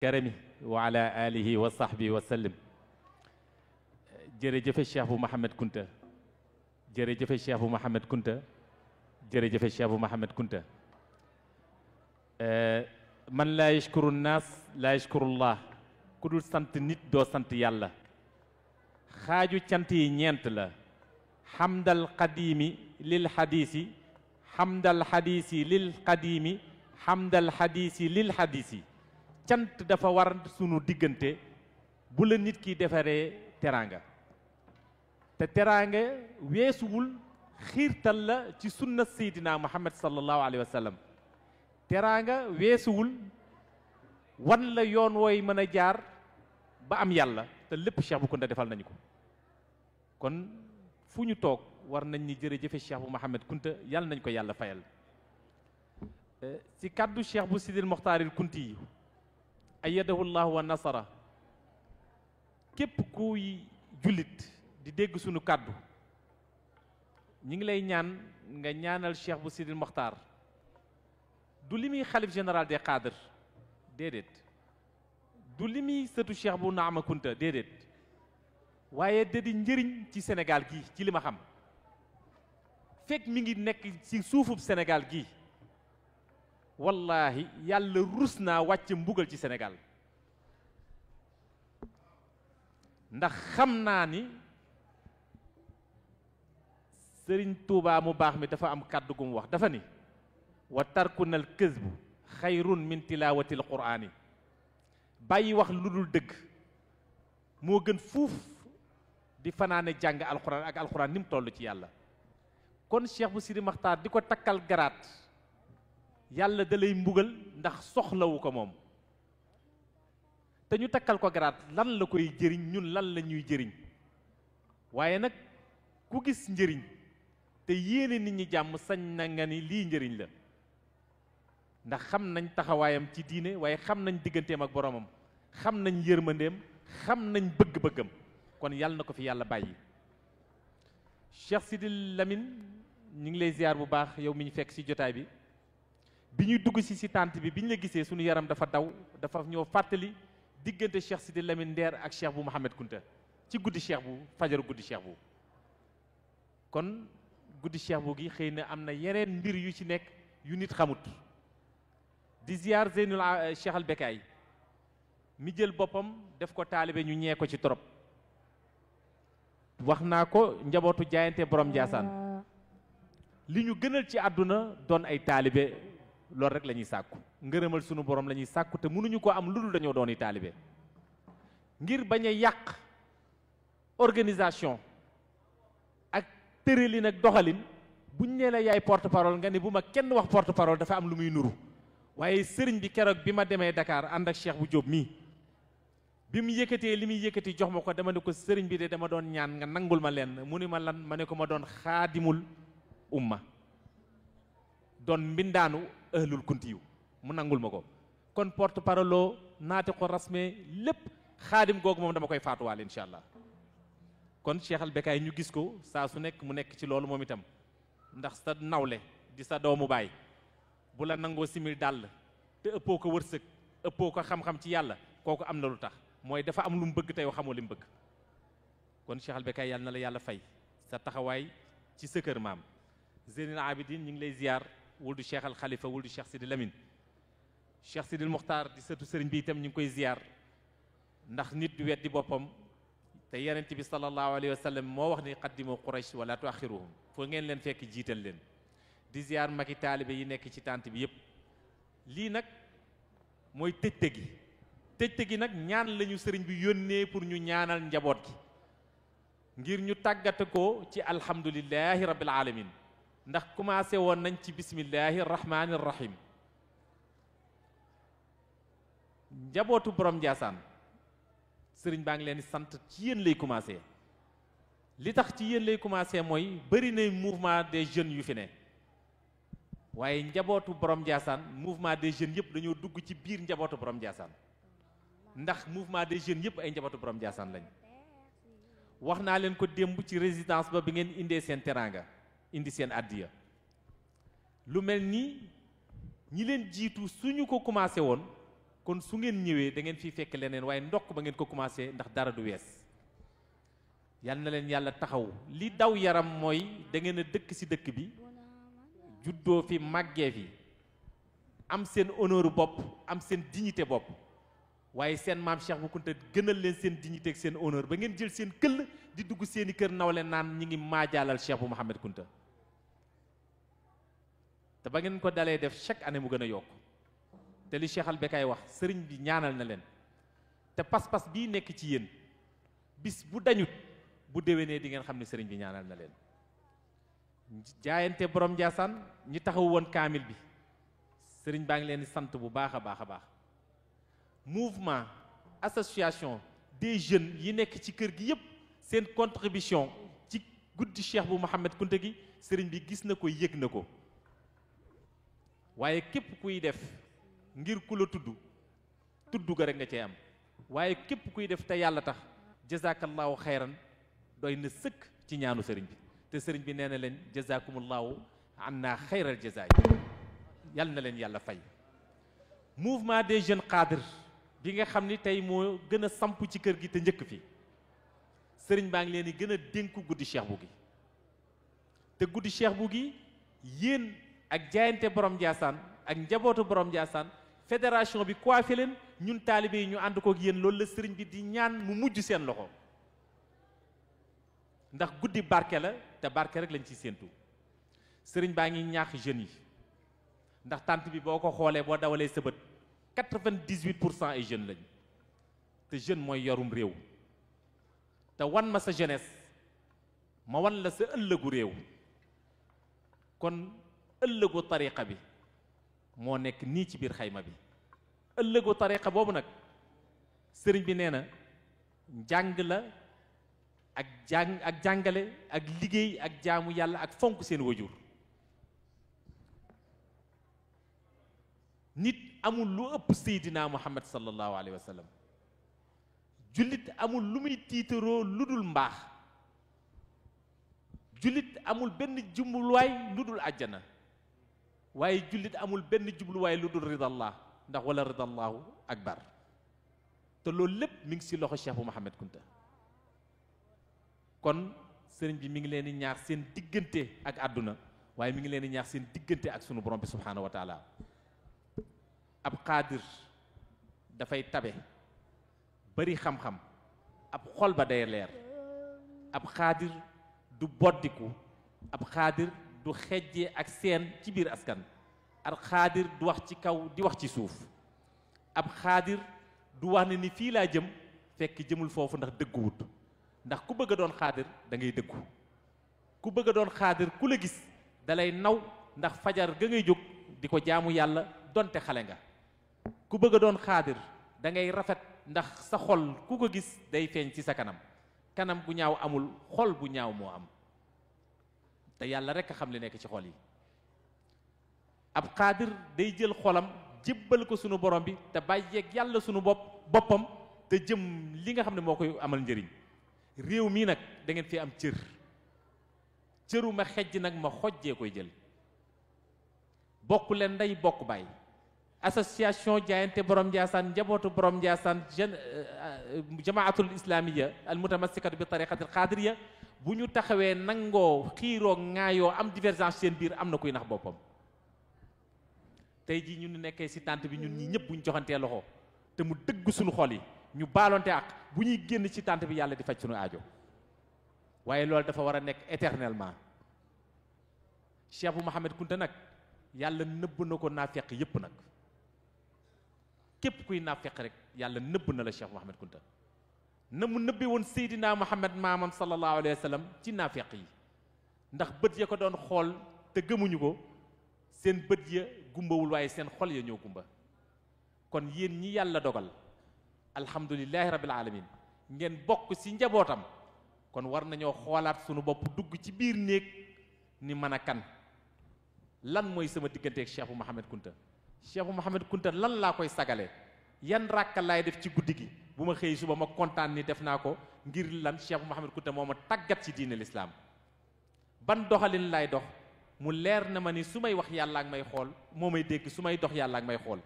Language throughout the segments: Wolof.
karami wa ala alihi wa sahbihi wa sallim. jërëjëfe Cheikh bu Mouhamed Kunta jërëjëfe Cheikh bu Mouhamed Kunta jërëjëfe Cheikh bu Mouhamed Kunta. man laa yashkuru naas laa yashkurullah ku dul sant nit doo sant yàlla. xaaju cant yi ñeent la. xamdal qadiimi lil xadiisi xamdal xadiisi lil qadiimi xamdal xadiisi lil xadiisi. cant dafa war sunu diggante bu la nit ki defaree teraanga te teraanga weesuwul xiirtal la ci sunna seydina muhammad sallallahu alayhi wa sallam. teraanga weesuwul wan la yoon wooy mën a jaar ba am yàlla te lépp Cheikh bu Kunta defal nañu ko. kon fu ñu toog war nañ ni jërëjëfe Cheikh bu Mouhamed Kunta yàlla nañ ko yàlla fayal. ci kàddu Cheikh bu Sidil Moxtaaril Kunti yi ayyadahu llahu wa nasara. képp kuy jullit di dégg sunu kàddu ñi ngi lay ñaan nga ñaanal Cheikh bu Sidil Moxtaar. du li muy xalif général des cadres déedéet, du li muy sëtu Cheikh bu Naama Kunta déedéet, waaye da di njëriñ ci Sénégal gi ci li ma xam. fekk mi ngi nekk ci suufub Sénégal gi wallahi yàlla rus naa wàcc mbugal ci Sénégal. ndax xam naa ni Sëriñ Tuubaa mu baax mi dafa am kàddu gu mu wax dafa ni wa tarkunal këzbu xayrun min tilaawatil quraani. bàyyi wax lu dul dëgg moo gën fuuf di fanaane jàng alxuraan ak alxuraan ni mu toll ci yàlla. kon Cheikh bu Sidi Maxtaar di ko takkal garaat yàlla da lay mbugal ndax soxlawu ko moom. te ñu takkal ko garaat lan la koy jëriñ ñun lan la ñuy jëriñ. waaye nag ku gis njëriñ te yéene nit ñi jàmm sañ na nga ni lii njëriñ la. ndax xam nañ taxawaayam ci diine waaye xam nañ digganteem ak boromam xam nañ yërmandeem xam nañ bëgg-bëggam. kon yàlla na ko fi yàlla bàyyi. Cheikh Sidil Lamine ñu ngi lay ziar bu baax yow mi ñu fekk ci jotaay bi. bi ñuy dugg ci tànt bi bi ñu la gisee suñu yaram dafa daw dafa ñoo fàttali diggante Cheikh Sidil Lamine Nder ak Cheikh bu Mouhamed Kunta ci guddi Cheikh bu fajaru guddi Cheikh bu. kon guddi Cheikh bu gi xëy na am na yeneen mbir yu ci nekk yu nit xamut. di ziar Zeynul Cheikh al Bekaay mi jël boppam def ko taalibe ñu ñee ko ci trop. wax naa ko njabootu jaayante borom Njaasaan li ñu gënal ci àdduna doon ay taalibe loolu rek la ñuy sàkku. ngërëmal sunu borom la ñuy sàkku te mënuñu ko am lu dul dañoo doon i taalibe. ngir bañ a yàq organisation ak tëralin ak doxalin buñ nee la yaay porte parole nga ni bu ma kenn wax porte parole dafa am lu muy nuru. waaye sëriñ bi keroog bi ma demee Dakar ànd ak Cheikh bu Jóob mii bi mu yëkkatee li muy yëkkati jox ma ko dama ne ko sëriñ bi de dama doon ñaan nga nangul ma leen mu ni ma lan ma ne ko ma doon xaadimul umma doon mbindaanu ahlul kunti yu mu nangul ma ko. kon porte parole loo naate ko rasme lépp xaadim googu moom dama koy faatuwaale incha allah. kon Cheikh al Bekaay ñu gis ko saa su nekk mu nekk ci loolu moom itam ndax sa nawle di sa doomu baay bu la nangoo simil dàll te ëppoo ko wërsëg ëppoo ko xam-xam ci yàlla kooku am na lu tax mooy dafa am lu mu bëgg te yow xamoo li mu bëgg. kon Cheikh al Bekaay yàlla na la yàlla fay sa taxawaay ci sa kër maam. Zeynul Abidin ñu ngi lay ziar wuldu Cheikh al Khalifa wuldu Cheikh Sidi Lamine. Cheikh Sidil Mokhtar di sëtu sëriñ bi itam ñu ngi koy ziar ndax nit du weddi boppam te yonent bi sallallahu alayhi wa sallam moo wax ni qaddimu Quraysh wala tuaxiruhum foo ngeen leen fekk jiital leen. di ziar magi taalibe yi nekk ci tànt bi yépp. lii nag mooy tëjte gi tëjte gi nag ñaan lañu sëriñ bi yónnee pour ñu ñaanal njaboot gi ngir ñu tàggate ko ci alhamdulillahi rabbil alamin ndax commencé woon nañ ci bismillahi rahmani rahim. njabootu borom Njaasaan sëriñ baa ngi leen di sant ci yéen lay commencé. li tax ci yéen lay commencé mooy bëri na mouvement des jeunes yu fi ne waaye njabootu borom Njaasaan mouvement des jeunes yëpp dañoo dugg ci biir njabootu borom Njaasaan ndax mouvement des jeunes yëpp ay njabootu borom Njaasaan lañ. wax naa leen ko démb ci résidence ba bi ngeen indee seen teraanga indi seen addiya lu mel nii ñi leen jiitu suñu ko commencé woon kon su ngeen ñëwee da ngeen fiy fekk leneen waaye ndokk ba ngeen ko commencé ndax dara du wees yal na leen yàlla taxaw li daw yaram mooy da ngeen a dëkk ci dëkk bi juddoo fi màggee fi am seen honneur bopp am seen dignité bopp waaye seen maam Cheikh Bou Kounta gënal leen seen dignité ak seen honneur ba ngeen jël seen këll di dugg seeni kër naw leen naan ñi ngi maajaalal Cheikh Bou Mouhamed Kounta te ba ngeen ko dalee def chaque année mu gën a yokk te li Cheikh Albekaay wax sëriñ bi ñaanal na leen te pas-pas bii nekk ci yéen bis bu dañut bu déwénee di ngeen xam ne sëriñ bi ñaanal na leen jaayante borom Njaasaan ñi taxaw woon kaamil bi sëriñ baa ngi leen di sant bu baax a baax a baax mouvement association des jeunes yi nekk ci kër gi yépp seen contribution ci guddi Cheikh Bou Mouhamed Kounta gi sëriñ bi gis na ko yëg na ko waaye képp kuy def ngir ku la tudd ga rek nga cee am waaye képp kuy def te yàlla tax jazakallahu xayran doy na sëkk ci ñaanu sëriñ bi te sëriñ bi nee na leen jazakumullahu anna xayral jazaay yal na leen yàlla fay mouvement des jeunes cadres bi nga xam ni tey moo gën a samp ci kër gi te njëkk fi sëriñ baa ngi leen di gën a dénku guddi Cheikh Bou gi te guddi Cheikh Bou gi yéen ak jaayante borom Njaasaan ak njabootu borom Njaasaan fédération bi coiffé leen ñun taalibe yi ñu ànd kook yéen loolu la sëriñ bi di ñaan mu mujj seen loxo ndax guddi barke la te barke rek lañ ci séentu sëriñ baa ngi ñaax jeunes yi ndax tànt bi boo ko xoolee boo dawalee sa bët 98% ay jeunes lañ te jeune mooy yorum réew te wan ma sa jeunesse ma wan la sa ëllëgu réew kon ëllëgu tariqa bi moo nekk nii ci biir xayma bi ëllëgu tariqa boobu nag sëriñ bi nee na njàng la ak jàngale ak liggéey ak jaamu yàlla ak fonk seen wajur nit amul lu ëpp seydina muhammad sallallahu alayhi wa sallam jullit amul lu muy tiitaroo lu dul mbaax jullit amul benn jubluwaay lu dul àjjana waaye jullit amul benn jubluwaay lu dul ridallah ndax wala ridallahu akbar te loolu lépp mi ngi ci loxo Cheikh Bou Mouhamed Kounta kon sëriñ bi mi ngi leen di ñaax seen diggante ak àdduna waaye mi ngi leen di ñaax seen diggante ak sunu borom bi subhaanahu wa taala ab xaadir dafay tabe bari xam-xam ab xol ba day leer ab xaadir du boddiku ab xaadir du xejjee ak seen ci biir askan ab xaadir du wax ci kaw di wax ci suuf ab xaadir du wax ne ni fii laa jëm fekk jëmul foofu ndax dëgguwut ndax ku bëgg a doon xaadir da ngay dëggu ku bëgg a doon xaadir ku la gis dalay naw ndax fajar ga ngay jóg di ko jaamu yàlla donte xale nga ku bëgg a doon xaadir da ngay rafet ndax sa xol ku ko gis day feeñ ci sa kanam kanam bu ñaaw amul xol bu ñaaw moo am te yàlla rekk a xam li nekk ci xol yi ab xaadir day jël xolam jébbal ko sunu borom bi te bàyyeeg yàlla sunu boppam te jëm li nga xam ne moo koy amal njëriñ réew mii nag da ngeen fi am cëru ma xejj nag ma xojjee koy jël bokk leen ndey bokk baay association jaayante borom Njaasaan njabootu borom Njaasaan jamaatul islamiya al mutamassikatu bi tariqatil xaadiriya bu ñu taxawee nangoo xiiroo ŋaayoo am divergence seen biir am na kuy nax boppam tey jii ñu nekkee ci tànt bi ñun ñi ñëpp bu ñu joxantee loxo te mu dëgg suñu xol yi ñu baalonte ak bu ñuy génn ci tànt bi yàlla di faj suñu aajo waaye loolu dafa war a nekk éternellement Cheikh Bou Mouhamed Kounta nag yàlla nëbb na ko naafeq yépp nag képp kuy naafeq rek yàlla nëbb na la Cheikh Bou Mouhamed Kounta na mu nëbbee woon Seydina Muhammad maamam sallallahu alayhi wa sallam ci naafeq yi ndax bët ya ko doon xool te gëmuñu ko seen bët ya gumbawul waaye seen xol ya ñoo gumba kon yéen ñi yàlla dogal alhamdulillahi rabbil alamin ngeen bokk ci njabootam kon war nañoo xoolaat sunu bopp dugg ci biir néeg ni mën a kan lan mooy sama digganteeg Cheikh Bou Mouhamed Kounta Cheikh Bou Mouhamed Kounta lan laa koy sagale yan ràkka laay def ci guddi gi bu ma xëy suba ma kontaan ni def naa ko ngir lan Cheikh Bou Mouhamed Kounta moo ma tàggat ci diine lislaam ban doxalin laay dox mu leer na ma ni su may wax yàlla ak may xool moo may dégg su may dox yàlla ak may xool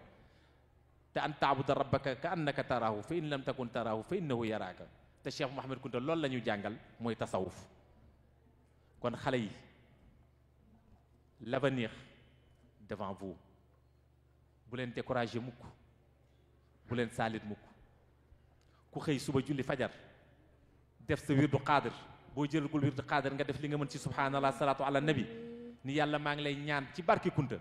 te an taabuda rabbaka ka annaka taraahu fa in lam takun taraahu fa innahu yaraaka te Cheikh Mouhamed Kounta loolu la ñu jàngal mooy tasawuf. kon xale yi l'avenir devant vous, bu leen découragé mukk, bu leen saalit mukk. ku xëy suba julli fajar def sa wirdu xaadir, boo jëlagul wirdu xaadir nga def li nga mën ci subhanallah salaatu ala nabi, ni yàlla maa ngi lay ñaan ci barke Kunta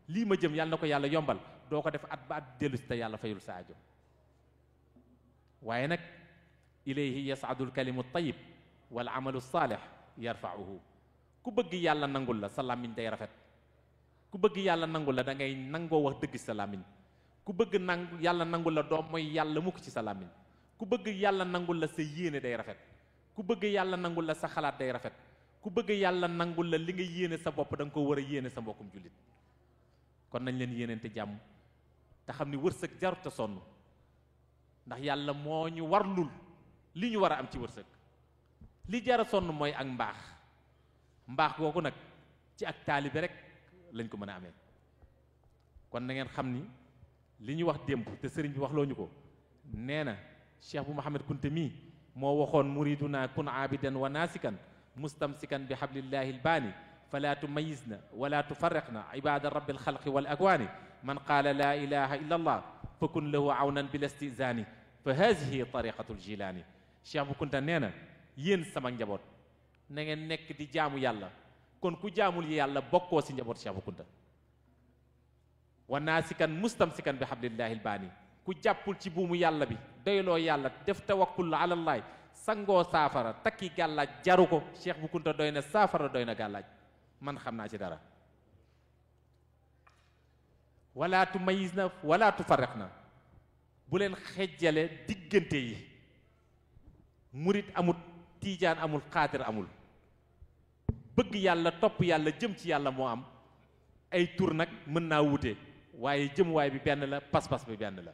lii ma jëm yàlla na ko yàlla yombal, doo ko def at ba at dellu si te yàlla fayul sa aajo. waaye nag ilayhi yasaadul kalimu tayyib wal amalu saalih yarfauhu. ku bëgg yàlla nangul la sa làmmiñ day rafet, ku bëgg yàlla nangul la da ngay nangoo wax dëgg sa làmmiñ, ku bëgg yàlla nangul la doo mooy yàlla mukk ci sa làmmiñ, ku bëgg yàlla nangul la sa yéene day rafet, ku bëgg yàlla nangul la sa xalaat day rafet, ku bëgg yàlla nangul la li nga yéene sa bopp da nga ko war a yéene sa mbokkum jullit. kon nañ leen yéeneente jàmm te xam ni wërsëg jarut a sonn, ndax yàlla moo ñu warlul li ñu war a am ci wërsëg. li jar a sonn mooy ak mbaax, mbaax googu nag ci ak taalibe rek lañ ko mën a amee. kon na ngeen xam ni li ñu wax démb te sëriñ bi wax loo ñu ko, nee na Cheikh bu Mouhamed Kounta mii moo waxoon muriduna kun aabidan wa naasikan mustamsikan bi hablillahi albaani fala tumayizna wala tufarriqna ibada rabbi alxalqi wal akwaani man qaala laa ilaha illa allah fa kun lahu awnan bil istizaani fa haadihi tariqatu aljilaani. Cheikh bu Kounta nee na yéen sama njaboot na ngeen nekk di jaamu yàlla, kon ku jaamul yàlla bokkoo si njaboot Cheikh bu Kounta. wa naasikan mustamsikan bi hablillahi albaani, ku jàppul ci buumu yàlla bi doyloo yàlla def tawakkul alallaay sangoo saafara takki gàllaaj jaru ko. Cheikh bu Kounta doy na saafara doy na gàllaaj, man xam naa ci dara. wala tumayizna wala tufarriqna, bu leen xejjale diggante yi. murit amul, tiijaan amul, xaadir amul. bëgg yàlla topp yàlla jëm ci yàlla moo am. ay tur nag mën naa wute, waaye jëmuwaay bi benn la, pas-pas bi benn la.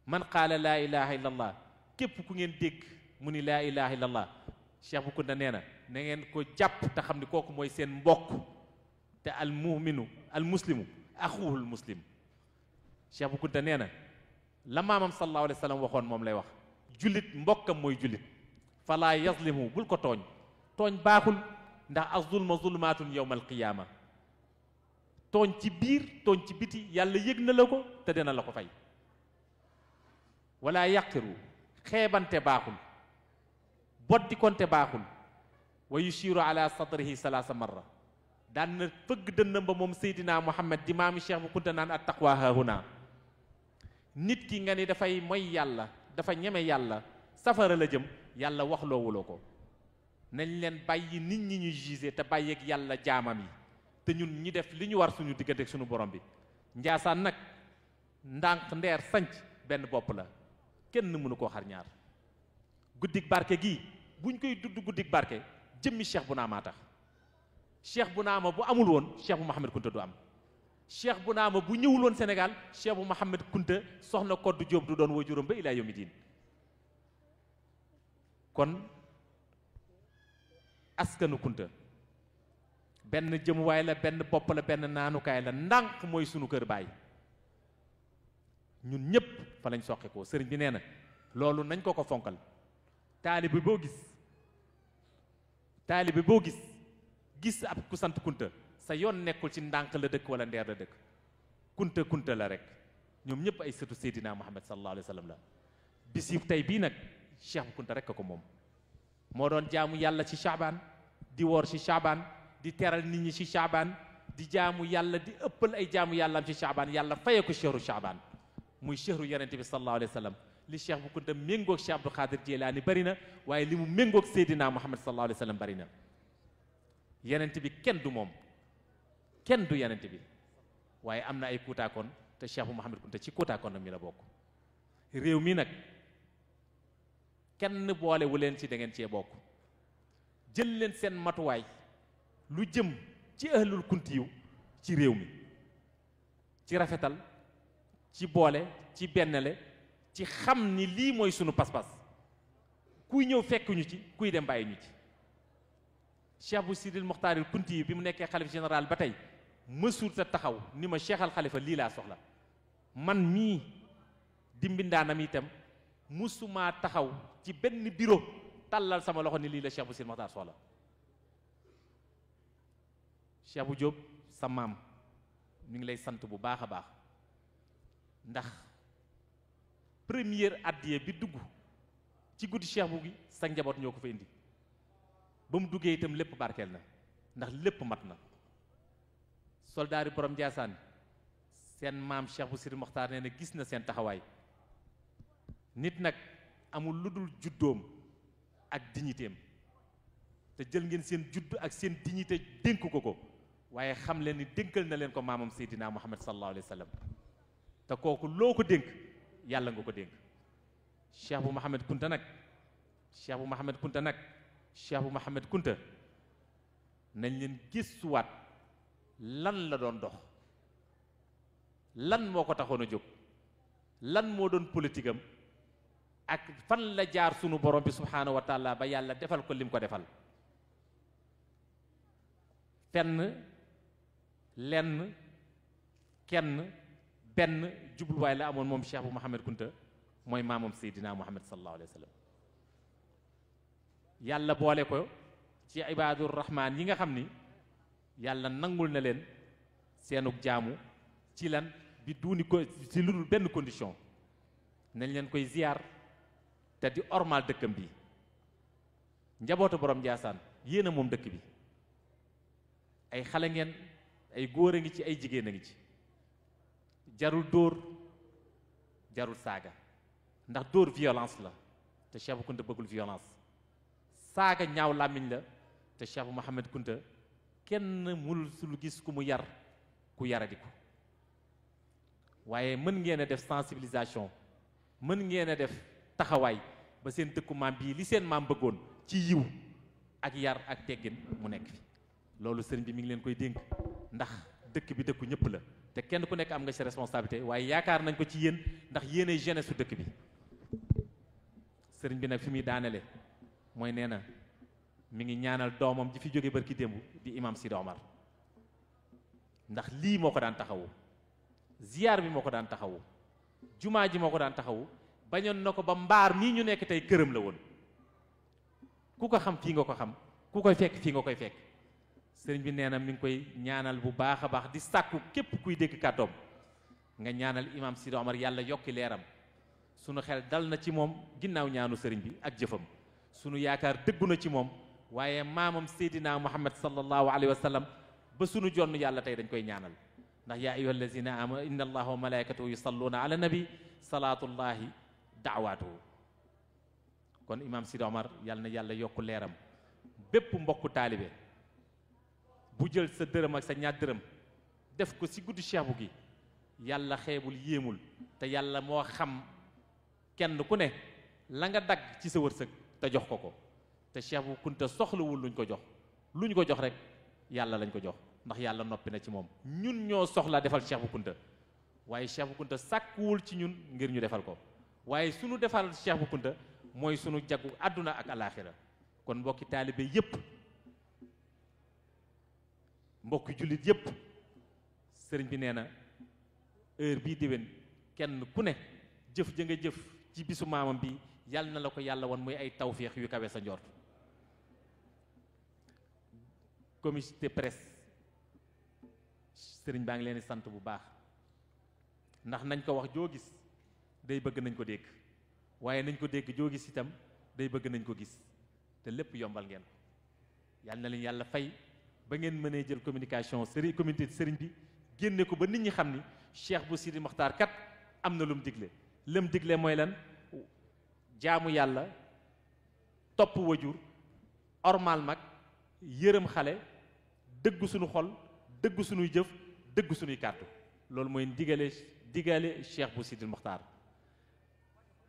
man qaala laa ilaha illa allah, képp ku ngeen dégg mu ni laa ilaha illa allah, Cheikh bu Kounta nee na na ngeen ko jàpp te xam ni kooku mooy seen mbokk, te al muminu al muslimu axuhul muslim. Cheikh bu Kounta nee na la maamam sallallahu alayhi wa sallam waxoon moom lay wax, jullit mbokkam mooy jullit. falaa yazlimu, bul ko tooñ, tooñ baaxul, ndax az-zulma zulmaatun yawma alqiyaama. tooñ ci biir tooñ ci biti yàlla yëg na la ko te dina la ko fay. wala yaqiru, xeebante baaxul, boddi konte baaxul. wa yushiru ala sadrihi salaasa marra, daan na fëgg dënnam ba moom Seydina Muhammad di maami Cheikh bu Kounta naan at taqwa haahuna. nit ki nga ni dafay moy yàlla, dafa ñeme yàlla, safara la jëm, yàlla wax loowuloo ko. nañ leen bàyyi nit ñi ñuy gisé te bàyyeeg yàlla jaamam yi, te ñun ñi def li ñu war suñu diggante ak suñu borom bi. Njaasaan nag ndànk ndeer sanc benn bopp la, kenn mënu koo xar ñaar. guddik barke gii buñ koy dudd guddik barke jëmmi Cheikh Bounama tax. Cheikh Bounama bu amul woon Cheikh bu Mouhamed Kounta du am. Cheikh Bounama bu ñëwul woon Sénégal Cheikh bu Mouhamed Kounta soxna Koddu Jóob du doon waajuram ba ilaa yawmi diin. kon askanu Kounta benn jëmuwaay la, benn bopp la, benn naanukaay la. ndànk mooy sunu kër baay, ñun ñépp fa lañ soqe ko. sëriñ bi nee na loolu nañ ko fonkal. taalibe boo gis ab ku sant Kounta sa yoon nekkul ci ndànk la dëkk wala ndeer la dëkk. Kounta la rek. ñoom ñëpp ay sëtu Seydina Muhammad sallallahu alayhi wa sallam la. bis yi tey bii nag Cheikh bu Kounta rek ko moom. moo doon jaamu yàlla ci Chaabaan, di woor ci Chaabaan, di teral nit ñi ci Chaabaan, di jaamu yàlla, di ëppal ay jaamu yàllaam ci Chaabaan. yàlla faye ko chehru Chaabaan, muy chehru yonente bi sallallahu alayhi wa sallam. li Cheikh bu Kounta méngoog Cheikh Abdou Khadir Jilaani bari na, waaye li mu méngoog Seydina Muhammad sallallahu alayhi wa sallam bari na. yonente bi kenn du moom, kenn du yonente bi, waaye am na ay kuutaakoon, te Cheikh bu Mouhamed Kounta ci kuutaakoon mi la bokk. réew mi nag kenn boolewu leen ci da ngeen cee bokk. jël leen seen matuwaay lu jëm ci ahlul kuntiyu ci réew mi, ci rafetal, ci boole, ci bennale, ci xam ni lii mooy sunu pas-pas. kuy ñëw fekkuñu ci, kuy dem bàyyi ñu ci. Cheikh bu Sidil Muxtaaril Kunti bi mu nekkee xalif général ba tey mësul sa taxaw ni ma Cheikh al Xalifa lii laa soxla. man mii di mbindaanam itam musuma taxaw ci benn bureau tàllal sama loxo ni lii la Cheikh bu Sidi Mokhtar soxla. Cheikh bu Diop sa maam mi ngi lay sant bu baax a baax ndax première addiye bi dugg ci guddi Cheikh bu gi sa njaboot ñoo ko fa indi ba mu duggee itam lépp barkeel na ndax lépp mat na. soldaari borom Ndiassane seen maam Cheikh bu Sidi Mokhtar nee na gis na seen taxawaay. nit nag amul lu dul juddoom ak dignitéem te jël ngeen seen judd ak seen dignité dénk ko waaye xam leen ni dénkal na leen ko maamam Seydina Muhammad sallallahu alayhi wa sallam te kooku loo ko dénk yàlla nga ko dénk. Cheikh bu Mohamed Kunta nag Cheikh bu Mohamed Kunta nag Cheikh bu Mohamed Kunta nañ leen gëstuwaat lan la doon dox, lan moo ko taxoon a jóg, lan moo doon politique am ak fan la jaar sunu borom bi subhaanahu wa taala ba yàlla defal ko lim ko defal. fenn lenn kenn benn jubluwaay la amoon moom Cheikh bu Mohamed Kunta mooy maamam Seydina Muhammad sallallahu alayhi wa sallam. yàlla boole ko ci ibadur rahman yi nga xam ni yàlla nangul na leen seenug jaamu ci lan bi duuni ko ci lu dul benn condition nañ leen koy ziyaar te di ormal dëkkam bi. njabootu borom Ndiassane yéen a moom dëkk bi, ay xale ngeen, ay góor a ngi ci, ay jigéen a ngi ci. jarul dóor jarul saaga ndax dóor violence la te Cheikh bu Kunta bëggul violence. saaga ñaaw làmmiñ la te Cheikh bu Mohamed Kunta kenn mënul sul gis ku mu yar ku yaradiku. waaye mën ngeen a def sensibilisation, mën ngeen a def taxawaay ba seen dëkku maam bii li seen maam bëggoon ci yiw ak yar ak teggin mu nekk fi. loolu sëriñ bi mi ngi leen koy dénk ndax dëkk bi dëkku ñëpp la te kenn ku nekk am nga ci responsabilité waaye yaakaar nañ ko ci yéen ndax yéenay jeunesse su dëkk bi. sëriñ bi nag fi muy daanele mooy nee na mi ngi ñaanal doomam ji fi jóge barki démb di imam Sidi Omar ndax lii moo ko daan taxawu, ziyaar bi moo ko daan taxawu, jumaa ji moo ko daan taxawu, bañoon na ko ba mbaar nii ñu nekk tey këram la woon. ku ko xam fii nga ko xam, ku koy fekk fii nga koy fekk. sëriñ bi nee na mi ngi koy ñaanal bu baax a baax di sàkku képp kuy dégg kàddoom nga ñaanal imam Sidi Omar yàlla yokki leeram. sunu xel dal na ci moom ginnaaw ñaanu sëriñ bi ak jëfam, sunu yaakaar dëggu na ci moom waaye maamam Seydina Muhammad sallallahu alayhi wa sallam ba sunu jonn yàlla tey dañ koy ñaanal ndax yaa ayyuha allazina amanu inna allaha wa malaikatahu yusalluna ala nabi salaatullahi daawaatuhu. kon imam Sidi Omar yàlla na yàlla yokku leeram. bépp mbokku taalibe bu jël sa dërëm ak sa ñaar dërëm def ko ci guddi Cheikh bu gi yàlla xeebul yéemul te yàlla moo xam kenn ku ne la nga dagg ci sa wërsëg te jox ko ko te Cheikh bu Kunta soxlawul luñ ko jox, luñ ko jox rek yàlla lañ ko jox ndax yàlla noppi na ci moom. ñun ñoo soxla defal Cheikh bu Kunta waaye Cheikh bu Kunta sàkkuwul ci ñun ngir ñu defal ko waaye sunu defal Cheikh bu Kunta mooy sunu jagu àdduna ak alaaxira. kon mbokki taalibe yépp, mbokki jullit yépp, sëriñ bi nee na heure bii déwén kenn ku ne jëf ja nga jëf ci bisu maamam bi yàlla na la ko yàlla won muy ay tawféex yu kawe sa njort. comité presse sëriñ baa ngi leen di sant bu baax ndax nañ ko wax joo gis day bëgg nañ ko dégg waaye nañ ko dégg joo gis itam day bëgg nañ ko gis te lépp yombal ngeen ko. yàlla na leen yàlla fay ba ngeen mënee jël communication sëriñ communauté sëriñ bi génne ko ba nit ñi xam ni Cheikh bu Sidi Mokhtar kat am na lu mu digle. lëm digle mooy lan? jaamu yàlla, topp wajur, ormal mag, yërëm xale, dëggu suñu xol, dëggu suñuy jëf, dëggu suñuy kàddu. loolu mooy digale Cheikh bu Sidi Mokhtar.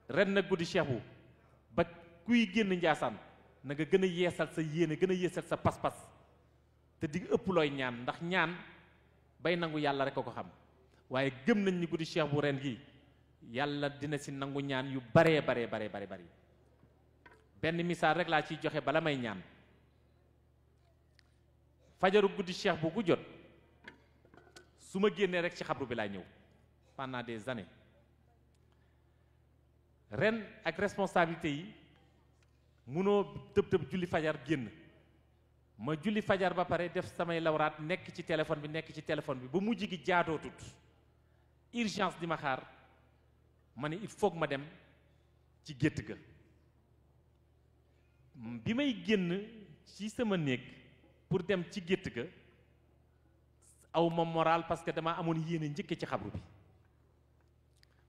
ren nag guddi Cheikh bu ba kuy génn Ndiassane na nga gën a yeesal sa yéene, gën a yeesal sa pas-pas te di ëpp looy ñaan ndax ñaan bay nangu yàlla rek a ko xam waaye gëm nañ ni guddi Cheikh bu ren gi yàlla dina si nangu ñaan yu baree bari. benn misaal rek laa ciy joxe bala may ñaan. fajaru guddi Cheikh bu gu jot su ma génnee rek ci xabru bi laa ñëw pendant des années ren ak responsabilité yi munoo tëb julli fajar génn ma julli fajar ba pare def samay lawraat nekk ci téléphone bi ba mujj gi jaadootut urgence di ma xaar ma ne il faut ma dem ci gétt ga bi may génn ci sama néeg pour dem ci gétt ga aw ma moral parce que dama amoon yéene njëkke ci xabru bi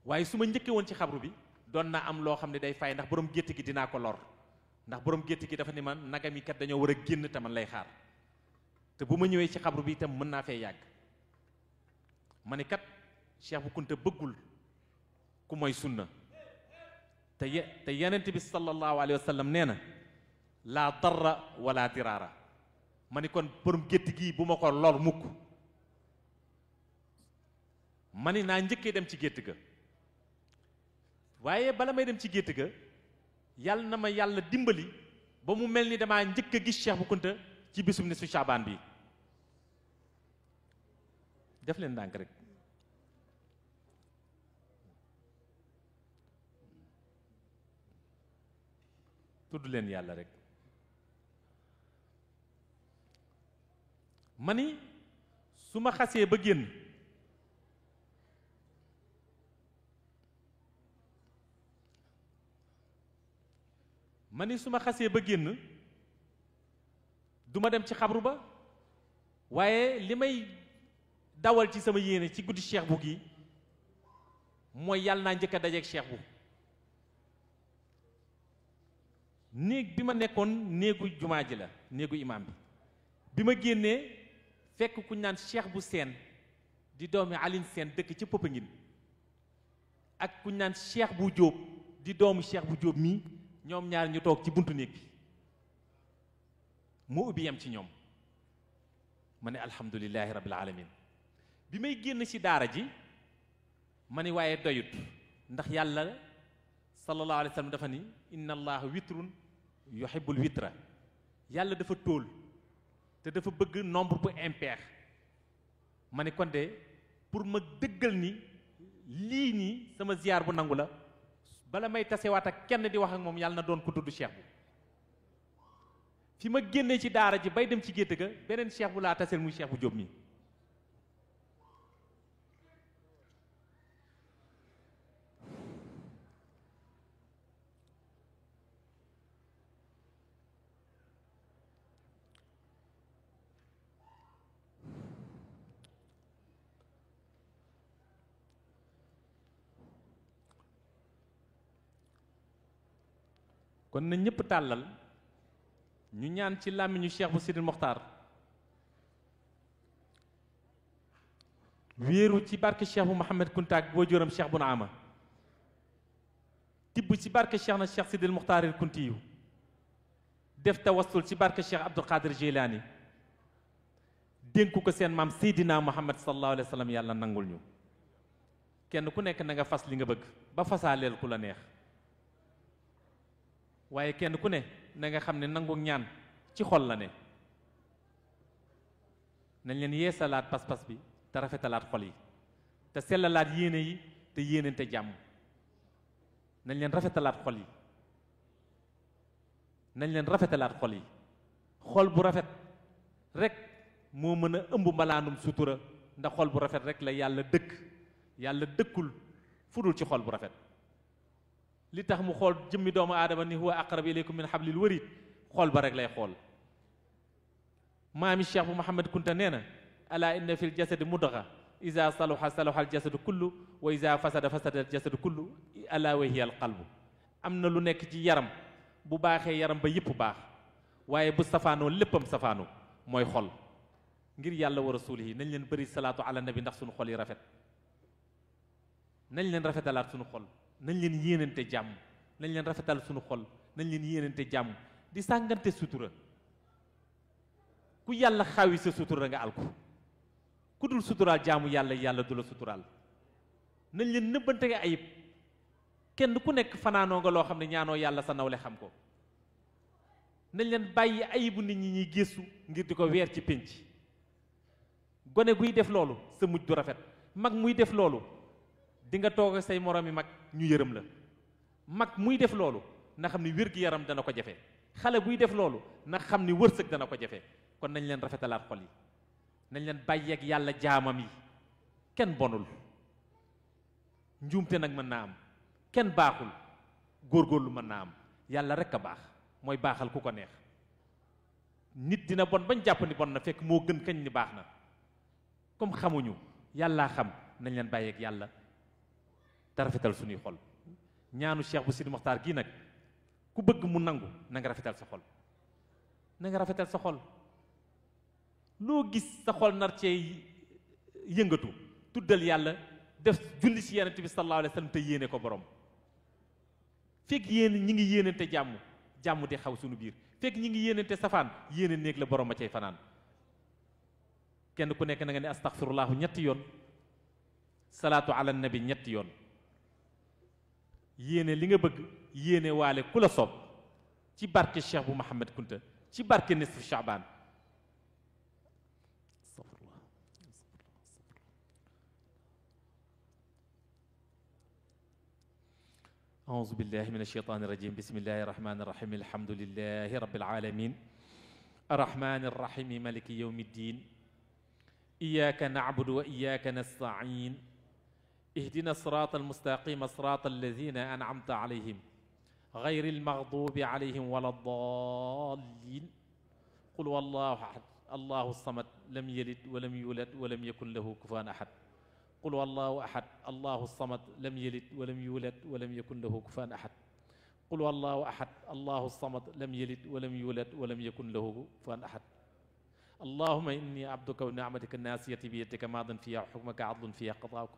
waaye su ma njëkke woon ci xabru bi doon naa am loo xam ne day fay ndax borom gétt gi dinaa ko lor ndax borom gétt gi dafa ni man nagam yi kat dañoo war a génn te man lay xaar te bu ma ñëwee ci xabru bi itam mën naa fee yàgg ma ne kat Cheikh Bou Kounta bëggul ku mooy sunna te yenent bi sallallahu alayhi wa sallam nee na laa darra wala diraara ma ni kon borom gétt gii bu ma ko lor mukk ma ni naa njëkkee dem ci gétt ga waaye bala may dem ci gétt ga yàlla na ma yàlla dimbali ba mu mel ni damaa njëkk a gis Cheikh Bou Kounta ci bisum ne su Caabaan bi def leen ndànk rek tudd leen yàlla rek ma ni su ma xasee ba génn du ma dem ci xabru ba waaye li may dawal ci sama yéene ci guddi Cheikh Bou gi mooy yàlla naa njëkk a dajeeg Cheikh Bou néeg bi ma nekkoon néegu jumaa ji la néegu imaam bi ma génnee fekk ku naan Cheikh Bou Sène di doomi Aline Sène dëkk ci Popenguine ak ku naan Cheikh Bou Diop di doomu Cheikh Bou Diop mii ñoom ñaar ñu toog ci buntu néeg bi mu ubbi yam ci ñoom ma ne alhamdulillahi rabbil alamin bi may génn ci daara ji ma ne waaye doyut ndax yàlla sallallahu alayhi wa sallam dafa ni inna allaha witrun yuhibbul witra yàlla dafa tóol te dafa bëgg nombre bu impair ma ne kon de pour ma dëggal ni lii nii sama ziyaar bu nangu la bala may tasewaat ak kenn di wax ak moom yàlla na doon ko tudd Cheikh Bou fi ma génnee ci daara ji bay dem ci gétt ga beneen Cheikh Bou laa taseel muy Cheikh Bou Diop mi kon na ñëpp tàllal ñu ñaan ci làmmiñu Cheikh Bou Sidil Mokhtar wéeru ci barke Cheikh Bou Mouhamed Kounta ak boo jóoram Cheikh Bou Naama tibb ci barke Cheikh na Cheikh Sidil Mokhtar il Kuntiyu def tawassul ci barke Cheikh Abdul Qadir Jilani dénku ko seen maam Seydina Muhammad sallallahu alayhi wa sallam yàlla nangul ñu kenn ku nekk na nga fas li nga bëgg ba fasaaleel ku la neex waaye kenn ku ne na nga xam ne nangu ñaan ci xol la ne nañ leen yeesalaat pas-pas bi te rafetalaat xol yi te sellalaat yéene yi te yéenente jàmm nañ leen rafetalaat xol yi nañ leen rafetalaat xol yi xol bu rafet rek moo mën a ëmb mbalaanum sutura ndax xol bu rafet rek la yàlla dëkk yàlla dëkkul fudul ci xol bu rafet li tax mu xool jëmmi doomu aadama ni huwa aqrab ilaykum min hablil warid xool ba rek lay xool maami Cheikh Bou Mouhamed Kounta nee na ala inna fil jasadi mudgha iza saluha saluha al jasadu kullu wa iza fasada fasada al jasadu kullu ala wa hiya al qalbu am na lu nekk ci yaram bu baaxee yaram ba yëpp baax waaye bu safaanoo léppam safaanoo mooy xol ngir yàlla wa rasulihi nañ leen bëri salaatu ala nabi ndax suñu xol yi rafet nañ leen rafetalaat suñu xol nañ leen yéenante jàmm nañ leen rafetal suñu xol nañ leen yéenante jàmm di sàngante sutura ku yàlla xaawi sa sutura nga alku ku dul suturaal jaamu yàlla yàlla du la suturaal nañ leen nëbbante nga ayib kenn ku nekk fanaanoo nga loo xam ne ñaanoo yàlla sa nawle xam ko nañ leen bàyyi ayibu nit ñi ñuy gëstu ngir di ko weer ci pénc gone guy def loolu sa mujj du rafet mag muy def loolu di nga toog say moroom yi mag ñu yërëm la mag muy def loolu na xam ni wér-gi-yaram dana ko jafe xale buy def loolu na xam ni wërsëg dana ko jafe kon nañ leen rafetalaat xol yi nañ leen bàyyeeg yàlla jaamam yi kenn bonul njuumte nag mën naa am kenn baaxul góorgóorlu mën naa am yàlla rek a baax mooy baaxal ku ko neex nit dina bon bañ jàpp ni bon na fekk moo gën kañ ni baax na comme xamuñu yàllaa xam nañ leen bàyyeeg yàlla te rafetal suñuy xol ñaanu Cheikh bu Sidi Moxtaar gii nag ku bëgg mu nangu na nga rafetal sa xol na nga rafetal sa xol loo gis sa xol nar cee yëngatu tuddal yàlla def julli ci yonent bi sallallahu alayhi wa sallam te yéene ko borom fekk yéen ñi ngi yéenante jàmm di xaw suñu biir fekk ñi ngi yéenante safaan yéene néeg la borom a cay fanaan kenn ku nekk na nga ne astaghfirullahu ñetti yoon salaatu ala nabi ñetti yoon yéene li nga bëgg yéene waale ku la soob ci barke Cheikh bu Mouhamed Kunta ci barke nisfu Chaabaan أعوذ بالله من الشيطان الرجيم بسم الله الرحمن الرحيم الحمد لله رب العالمين الرحمن الرحيم مالك يوم الدين إياك نعبد وإياك نستعين اهدنا الصراط المستقيم صراط الذين أنعمت عليهم غير المغضوب عليهم ولا الضالين قل والله أحد الله الصمد لم يلد ولم يولد ولم يكن له كفوا أحد قل والله أحد الله الصمد لم يلد ولم يولد ولم يكن له كفوا أحد قل والله أحد الله الصمد لم يلد ولم يولد ولم يكن له كفوا أحد اللهم إني عبدك ونعمتك الناسية بيدك ماض فيها حكمك عدل فيها قضاؤك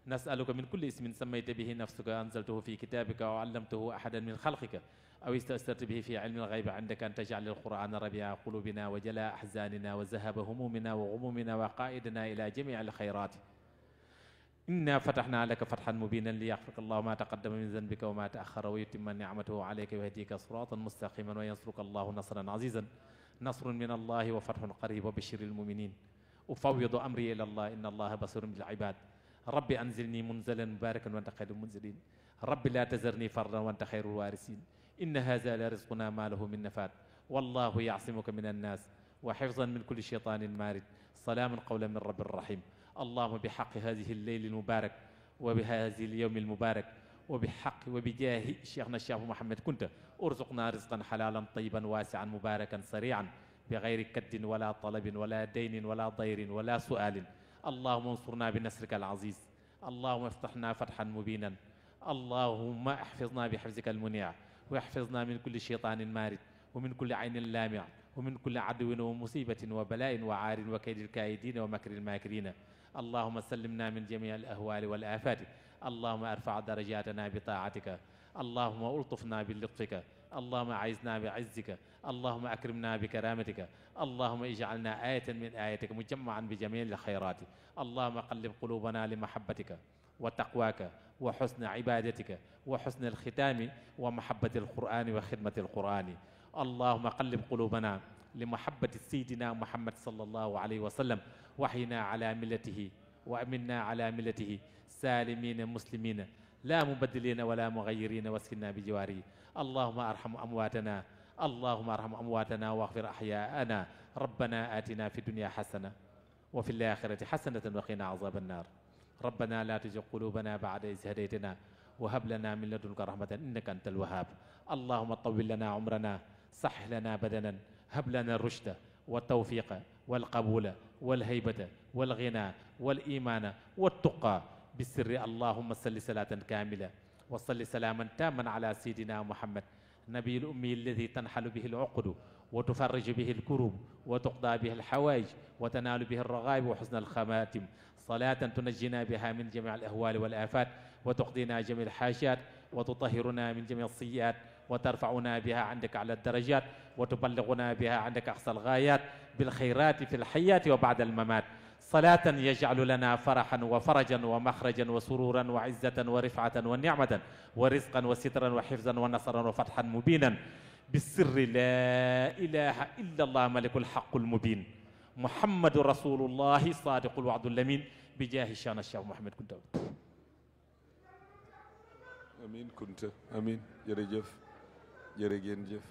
نسألك من كل اسم سميت به نفسك أنزلته في كتابك وعلمته أحدا من خلقك أو استأثرت به في علم الغيب عندك أن تجعل القرآن ربيع قلوبنا وجلاء أحزاننا وذهب همومنا وغمومنا وقائدنا إلى جميع الخيرات إنا فتحنا لك فتحا مبينا ليغفرك الله ما تقدم من ذنبك وما تأخر ويتم نعمته عليك ويهديك صراطا مستقيما وينصرك الله نصرا عزيزا نصر من الله وفتح قريب وبشر المؤمنين أفوض أمري إلى الله إن الله بصير بالعباد ربي أنزلني منزلا مباركا وأنت خير المنزلين ربي لا تذرني فردا وأنت خير الوارثين إن هذا لرزقنا ما له من نفاد والله يعصمك من الناس وحفظا من كل شيطان مارد سلام قولا من رب الرحيم اللهم بحق هذه الليل المبارك وبهذه اليوم المبارك وبحق وبجاه شيخنا الشيخ محمد كنت ارزقنا رزقا حلالا طيبا واسعا مباركا سريعا بغير كد ولا طلب ولا دين ولا ضير ولا سؤال اللهم انصرنا بنصرك العزيز اللهم افتحنا فتحا مبينا اللهم احفظنا بحفظك المنيع واحفظنا من كل شيطان مارد ومن كل عين لامع ومن كل عدو ومصيبة وبلاء وعار وكيد الكائدين ومكر الماكرين اللهم سلمنا من جميع الأهوال والآفات اللهم ارفع درجاتنا بطاعتك اللهم ألطفنا بلطفك اللهم أعزنا بعزك اللهم أكرمنا بكرامتك اللهم اجعلنا آية من آياتك مجمعا بجميع الخيرات اللهم قلب قلوبنا لمحبتك وتقواك وحسن عبادتك وحسن الختام ومحبة القرآن وخدمة القرآن اللهم قلب قلوبنا لمحبة سيدنا محمد صلى الله عليه وسلم وحينا على ملته وأمنا على ملته سالمين مسلمين لا مبدلين ولا مغيرين واسكننا بجواره اللهم ارحم أمواتنا اللهم ارحم أمواتنا واغفر أحياءنا ربنا آتنا في الدنيا حسنة وفي الآخرة حسنة وقنا عذاب النار ربنا لا تزغ قلوبنا بعد إذ هديتنا وهب لنا من لدنك رحمة إنك أنت الوهاب اللهم طول لنا عمرنا صح لنا بدنا هب لنا الرشد والتوفيق والقبول والهيبة والغنى والإيمان والتقى بالسر اللهم صل صلاة كاملة وصل سلاما تاما على سيدنا محمد نبي الأمي الذي تنحل به العقد وتفرج به الكروب وتقضى به الحوائج وتنال به الرغائب وحسن الخواتم صلاة تنجينا بها من جميع الأهوال والآفات وتقضينا جميع الحاجات وتطهرنا من جميع السيئات وترفعنا بها عندك على الدرجات وتبلغنا بها عندك أقصى الغايات بالخيرات في الحياة وبعد الممات صلاة يجعل لنا فرحا وفرجا ومخرجا وسرورا وعزة ورفعة ونعمة ورزقا وسترا وحفظا ونصرا وفتحا مبينا بالسر لا إله إلا الله ملك الحق المبين محمد رسول الله صادق الوعد الأمين بجاه الشان الشيخ محمد كنت amiin Kunta amiin jërëjëf jërë ngeen jëf